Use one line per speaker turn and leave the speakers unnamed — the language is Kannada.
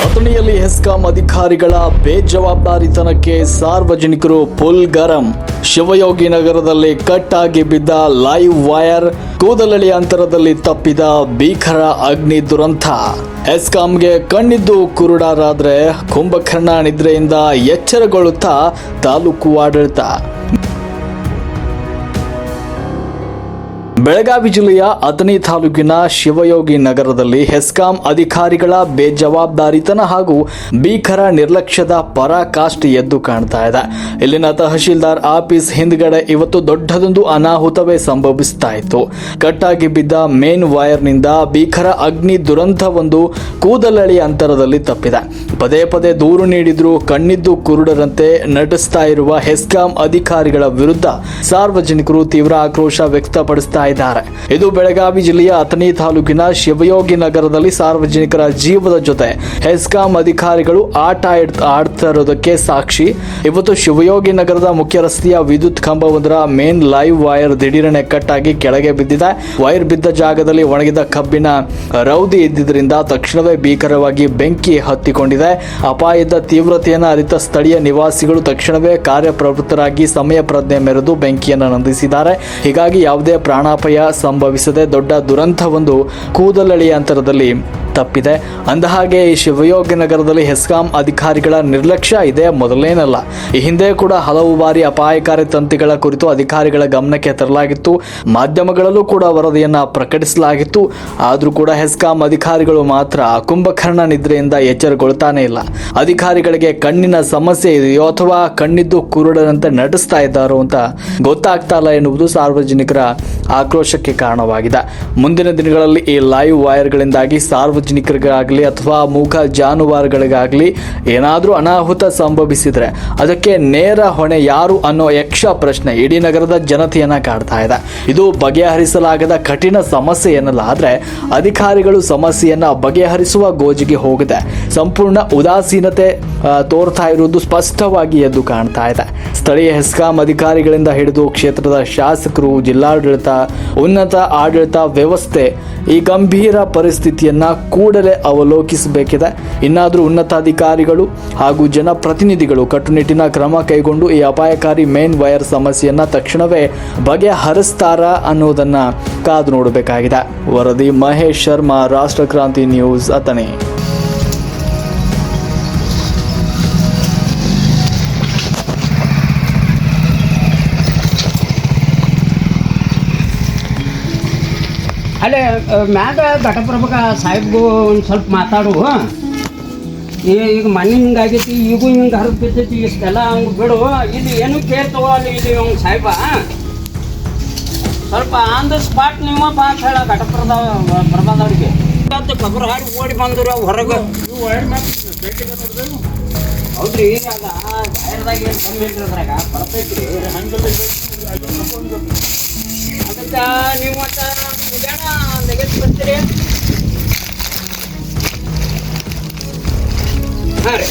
ಅಥಣಿಯಲ್ಲಿ ಹೆಸ್ಕಾಂ ಅಧಿಕಾರಿಗಳ ಬೇಜವಾಬ್ದಾರಿತನಕ್ಕೆ ಸಾರ್ವಜನಿಕರು ಫುಲ್ ಗರಂ. ಶಿವಯೋಗಿ ನಗರದಲ್ಲಿ ಕಟ್ ಆಗಿ ಬಿದ್ದ ಲೈವ್ ವೈರ್, ಕೂದಲಳಿ ಅಂತರದಲ್ಲಿ ತಪ್ಪಿದ ಭೀಕರ ಅಗ್ನಿ ದುರಂತ. ಹೆಸ್ಕಾಂಗೆ ಕಣ್ಣಿದ್ದು ಕುರುಡರಾದ್ರೆ ಕುಂಭಕರ್ಣ ನಿದ್ರೆಯಿಂದ ಎಚ್ಚರಗೊಳ್ಳುತ್ತಾ ತಾಲೂಕು ಆಡಳಿತ. ಬೆಳಗಾವಿ ಜಿಲ್ಲೆಯ ಅಥಣಿ ತಾಲೂಕಿನ ಶಿವಯೋಗಿ ನಗರದಲ್ಲಿ ಹೆಸ್ಕಾಂ ಅಧಿಕಾರಿಗಳ ಬೇಜವಾಬ್ದಾರಿತನ ಹಾಗೂ ಭೀಕರ ನಿರ್ಲಕ್ಷ್ಯದ ಪರಾಕಾಷ್ಠೆ ಎದ್ದು ಕಾಣ್ತಾ ಇದೆ. ಇಲ್ಲಿನ ತಹಶೀಲ್ದಾರ್ ಆಫೀಸ್ ಹಿಂದ್ಗಡೆ ಇವತ್ತು ದೊಡ್ಡದೊಂದು ಅನಾಹುತವೇ ಸಂಭವಿಸ್ತಾ ಇತ್ತು. ಕಟ್ಟಾಗಿ ಬಿದ್ದ ಮೇನ್ ವೈರ್ನಿಂದ ಭೀಕರ ಅಗ್ನಿ ದುರಂತವೊಂದು ಕೂದಲಳಿ ಅಂತರದಲ್ಲಿ ತಪ್ಪಿದೆ. ಪದೇ ಪದೇ ದೂರು ನೀಡಿದ್ರು ಕಣ್ಣಿದ್ದು ಕುರುಡರಂತೆ ನಟಿಸ್ತಾ ಇರುವ ಹೆಸ್ಕಾಂ ಅಧಿಕಾರಿಗಳ ವಿರುದ್ಧ ಸಾರ್ವಜನಿಕರು ತೀವ್ರ ಆಕ್ರೋಶ ವ್ಯಕ್ತಪಡಿಸ್ತಾ ಇದ್ದಾರೆ. ಇದು ಬೆಳಗಾವಿ ಜಿಲ್ಲೆಯ ಅಥಣಿ ತಾಲೂಕಿನ ಶಿವಯೋಗಿ ನಗರದಲ್ಲಿ ಸಾರ್ವಜನಿಕರ ಜೀವದ ಜೊತೆ ಹೆಸ್ಕಾಂ ಅಧಿಕಾರಿಗಳು ಆಟ ಆಡ್ತಾ ಇರೋದಕ್ಕೆ ಸಾಕ್ಷಿ. ಇವತ್ತು ಶಿವಯೋಗಿ ನಗರದ ಮುಖ್ಯ ರಸ್ತೆಯ ವಿದ್ಯುತ್ ಕಂಬವೊಂದರ ಮೇನ್ ಲೈವ್ ವೈರ್ ದಿಢೀರನೆ ಕಟ್ ಆಗಿ ಕೆಳಗೆ ಬಿದ್ದಿದೆ. ವೈರ್ ಬಿದ್ದ ಜಾಗದಲ್ಲಿ ಒಣಗಿದ ಕಬ್ಬಿನ ರೌದಿ ಇದ್ದಿದ್ದರಿಂದ ತಕ್ಷಣವೇ ಭೀಕರವಾಗಿ ಬೆಂಕಿ ಹತ್ತಿಕೊಂಡಿದೆ. ಅಪಾಯದ ತೀವ್ರತೆಯನ್ನು ಅರಿತ ಸ್ಥಳೀಯ ನಿವಾಸಿಗಳು ತಕ್ಷಣವೇ ಕಾರ್ಯಪ್ರವೃತ್ತರಾಗಿ ಸಮಯ ಪ್ರಜ್ಞೆ ಮೆರೆದು ಬೆಂಕಿಯನ್ನು ನಂದಿಸಿದ್ದಾರೆ. ಹೀಗಾಗಿ ಯಾವುದೇ ಪ್ರಾಣಾಪಾಯ ಸಂಭವಿಸದೆ ದೊಡ್ಡ ದುರಂತವೊಂದು ಕೂದಲಳಿ ಅಂತರದಲ್ಲಿ ತಪ್ಪಿದೆ. ಅಂದಹಾಗೆ ಈ ಶಿವಯೋಗಿ ನಗರದಲ್ಲಿ ಹೆಸ್ಕಾಂ ಅಧಿಕಾರಿಗಳ ನಿರ್ಲಕ್ಷ್ಯ ಇದೆ ಮೊದಲೇನಲ್ಲ. ಈ ಹಿಂದೆ ಕೂಡ ಹಲವು ಬಾರಿ ಅಪಾಯಕಾರಿ ತಂತಿಗಳ ಕುರಿತು ಅಧಿಕಾರಿಗಳ ಗಮನಕ್ಕೆ ತರಲಾಗಿತ್ತು. ಮಾಧ್ಯಮಗಳಲ್ಲೂ ಕೂಡ ವರದಿಯನ್ನ ಪ್ರಕಟಿಸಲಾಗಿತ್ತು. ಆದರೂ ಕೂಡ ಹೆಸ್ಕಾಂ ಅಧಿಕಾರಿಗಳು ಮಾತ್ರ ಕುಂಭಕರ್ಣ ನಿದ್ರೆಯಿಂದ ಎಚ್ಚರಗೊಳ್ತಾನೆ ಇಲ್ಲ. ಅಧಿಕಾರಿಗಳಿಗೆ ಕಣ್ಣಿನ ಸಮಸ್ಯೆ ಇದೆಯೋ ಅಥವಾ ಕಣ್ಣಿದ್ದು ಕುರುಡರಂತೆ ನಟಿಸ್ತಾ ಇದ್ದಾರೋ ಅಂತ ಗೊತ್ತಾಗ್ತಾ ಇಲ್ಲ ಎನ್ನುವುದು ಸಾರ್ವಜನಿಕರ ಆಕ್ರೋಶಕ್ಕೆ ಕಾರಣವಾಗಿದೆ. ಮುಂದಿನ ದಿನಗಳಲ್ಲಿ ಈ ಲೈವ್ ವೈರ್ಗಳಿಂದಾಗಿ ಸಾರ್ವಜನಿಕರಿಗಾಗಲಿ ಅಥವಾ ಮೂಕ ಜಾನುವಾರುಗಳಿಗಾಗಲಿ ಏನಾದರೂ ಅನಾಹುತ ಸಂಭವಿಸಿದರೆ ಅದಕ್ಕೆ ನೇರ ಹೊಣೆ ಯಾರು ಅನ್ನೋ ಯಕ್ಷ ಪ್ರಶ್ನೆ ಇಡೀ ನಗರದ ಜನತೆಯನ್ನ ಕಾಡ್ತಾ ಇದೆ. ಇದು ಬಗೆಹರಿಸಲಾಗದ ಕಠಿಣ ಸಮಸ್ಯೆ ಎನ್ನಲ್ಲ. ಆದರೆ ಅಧಿಕಾರಿಗಳು ಸಮಸ್ಯೆಯನ್ನ ಬಗೆಹರಿಸುವ ಗೋಜಿಗೆ ಹೋಗಿದೆ. ಸಂಪೂರ್ಣ ಉದಾಸೀನತೆ ತೋರ್ತಾ ಇರುವುದು ಸ್ಪಷ್ಟವಾಗಿ ಎದ್ದು ಕಾಣ್ತಾ ಇದೆ. ಸ್ಥಳೀಯ ಹೆಸ್ಕಾಂ ಅಧಿಕಾರಿಗಳಿಂದ ಹಿಡಿದು ಕ್ಷೇತ್ರದ ಶಾಸಕರು, ಜಿಲ್ಲಾಡಳಿತ, ಉನ್ನತ ಆಡಳಿತ ವ್ಯವಸ್ಥೆ ಈ ಗಂಭೀರ ಪರಿಸ್ಥಿತಿಯನ್ನ ಕೂಡಲೇ ಅವಲೋಕಿಸಬೇಕಿದೆ. ಇನ್ನಾದರೂ ಉನ್ನತಾಧಿಕಾರಿಗಳು ಹಾಗೂ ಜನಪ್ರತಿನಿಧಿಗಳು ಕಟ್ಟುನಿಟ್ಟಿನ ಕ್ರಮ ಕೈಗೊಂಡು ಈ ಅಪಾಯಕಾರಿ ಮೇನ್ ವೈರ್ ಸಮಸ್ಯೆಯನ್ನ ತಕ್ಷಣವೇ ಬಗೆಹರಿಸ್ತಾರ ಅನ್ನೋದನ್ನ ಕಾದು ನೋಡಬೇಕಾಗಿದೆ. ವರದಿ ಮಹೇಶ್ ಶರ್ಮಾ, ರಾಷ್ಟ್ರ ಕ್ರಾಂತಿ ನ್ಯೂಸ್, ಅಥಣಿ.
ಅಲ್ಲೇ ಮ್ಯಾಗ ಘಟಪ್ರಭಕ ಸಾಹೇಬ್ಗೂ ಒಂದು ಸ್ವಲ್ಪ ಮಾತಾಡು. ಈಗ ಮನೆ ಹಿಂಗಾಗೈತಿ, ಈಗೂ ಹಿಂಗೆ ಹರಿದು ಬಿದ್ದೈತಿ, ಇಷ್ಟೆಲ್ಲ ಹಂಗೆ ಬಿಡು. ಇದು ಏನು ಕೇರ್ ತಗೋಲ್ಲ ಇಲ್ಲಿ ಅವ್ನು ಸಾಹೇಬ. ಸ್ವಲ್ಪ ಆನ್ ದ ಸ್ಪಾಟ್ ನೀವು ಪಾಸ್ ಹೇಳ ಪ್ರಭಾದವ್ರಿಗೆ ಅಂತ ಕಬ್ರ ಹಾಡಿ ಓಡಿ ಬಂದರು ಹೊರಗೆ. ಹೌದ್ರಿ, ಅದ ವೈರ್ದಾಗ ಏನು ಕಮ್ಮಿ ಇದ್ರದ್ರಾಗ ಬರ್ತೈತ್ರಿ. ಅದಕ್ಕೆ ನೀವು ಮತ್ತೆ ಮುಗ್ಯಾಣ ನೆಗೆಟ್ ಬರ್ತೀರಿ. ಹಾಂ ರೀ,